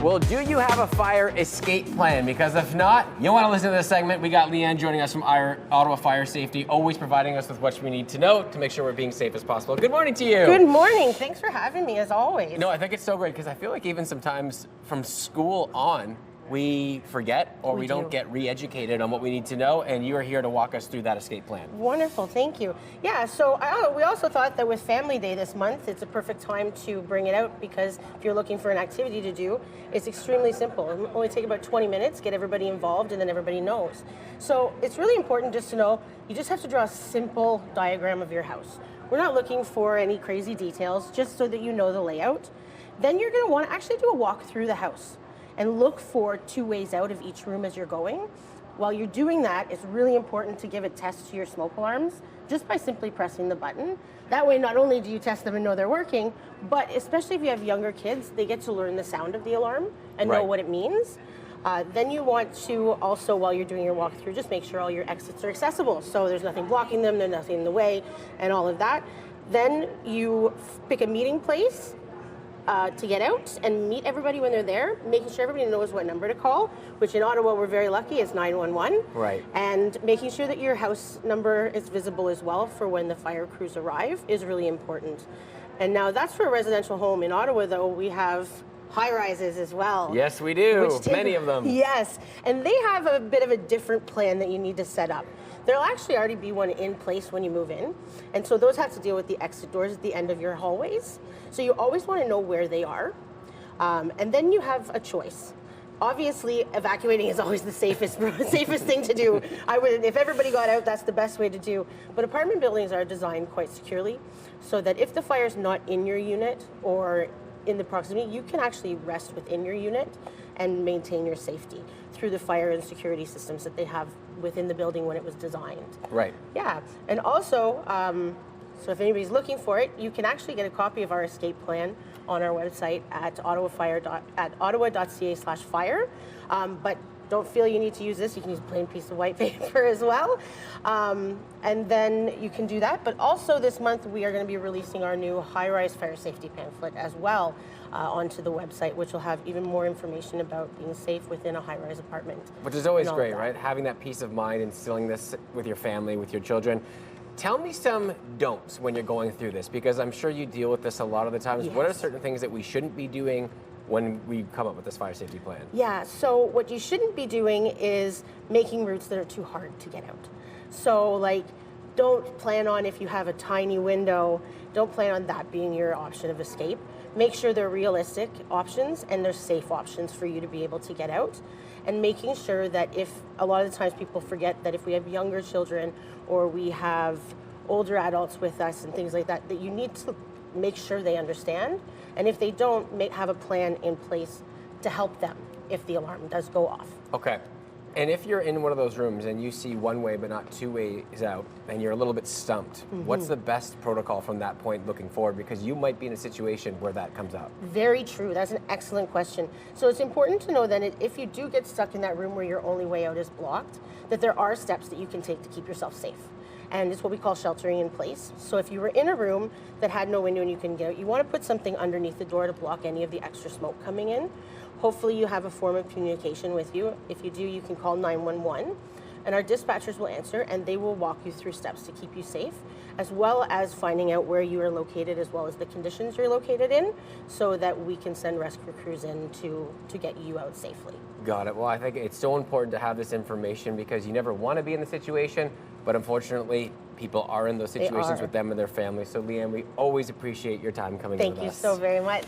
Well, do you have a fire escape plan? Because if not, you'll want to listen to this segment. We got Leanne joining us from our Ottawa Fire Safety, always providing us with what we need to know to make sure we're being safe as possible. Good morning to you. Good morning. Thanks for having me, as always. No, I think it's so great because I feel like even sometimes from school on, we forget or we don't get re-educated on what we need to know, and you are here to walk us through that escape plan. Wonderful, thank you. Yeah, so we also thought that with Family Day this month, it's a perfect time to bring it out because if you're looking for an activity to do, it's extremely simple. It'll only take about 20 minutes, get everybody involved, and then everybody knows. So it's really important just to know, you just have to draw a simple diagram of your house. We're not looking for any crazy details, just so that you know the layout. Then you're gonna wanna actually do a walk through the house and look for 2 ways out of each room as you're going. While you're doing that, it's really important to give a test to your smoke alarms just by simply pressing the button. That way, not only do you test them and know they're working, but especially if you have younger kids, they get to learn the sound of the alarm and know what it means. Then you want to also, while you're doing your walkthrough, just make sure all your exits are accessible. So there's nothing blocking them, there's nothing in the way, and all of that. Then you pick a meeting place to get out and meet everybody when they're there, making sure everybody knows what number to call, which in Ottawa we're very lucky is 911. Right. And making sure that your house number is visible as well for when the fire crews arrive is really important. And now that's for a residential home. In Ottawa though, we have high-rises as well. Yes, we do. Many of them. Yes, and they have a bit of a different plan that you need to set up. There'll actually already be one in place when you move in, and so those have to deal with the exit doors at the end of your hallways. So you always want to know where they are, and then you have a choice. Obviously, evacuating is always the safest thing to do. If everybody got out, that's the best way to do. But apartment buildings are designed quite securely, so that if the fire's not in your unit or in the proximity, you can actually rest within your unit and maintain your safety through the fire and security systems that they have within the building when it was designed. Right. Yeah, and also, so if anybody's looking for it, you can actually get a copy of our escape plan on our website at ottawa.ca/fire. But don't feel you need to use this. You can use a plain piece of white paper as well. And then you can do that. But also this month, we are going to be releasing our new high-rise fire safety pamphlet as well onto the website, which will have even more information about being safe within a high-rise apartment. Which is always great, right? Having that peace of mind, instilling this with your family, with your children. Tell me some don'ts when you're going through this, because I'm sure you deal with this a lot of the times. Yes. What are certain things that we shouldn't be doing when we come up with this fire safety plan? Yeah, so what you shouldn't be doing is making routes that are too hard to get out. So like, don't plan on, if you have a tiny window, don't plan on that being your option of escape. Make sure they're realistic options and they're safe options for you to be able to get out. And making sure that if, a lot of the times people forget that if we have younger children or we have older adults with us and things like that, that you need to make sure they understand. And if they don't, have a plan in place to help them if the alarm does go off. Okay. And if you're in one of those rooms and you see one way but not 2 ways out and you're a little bit stumped, what's the best protocol from that point looking forward? Because you might be in a situation where that comes up. Very true. That's an excellent question. So it's important to know that if you do get stuck in that room where your only way out is blocked, that there are steps that you can take to keep yourself safe. And it's what we call sheltering in place. So if you were in a room that had no window and you couldn't get out, you want to put something underneath the door to block any of the extra smoke coming in. Hopefully you have a form of communication with you. If you do, you can call 911 and our dispatchers will answer and they will walk you through steps to keep you safe, as well as finding out where you are located as well as the conditions you're located in, so that we can send rescue crews in to get you out safely. Got it. Well, I think it's so important to have this information because you never want to be in the situation, but unfortunately, people are in those situations with them and their families. So Leanne, we always appreciate your time coming with us. Thank you so very much.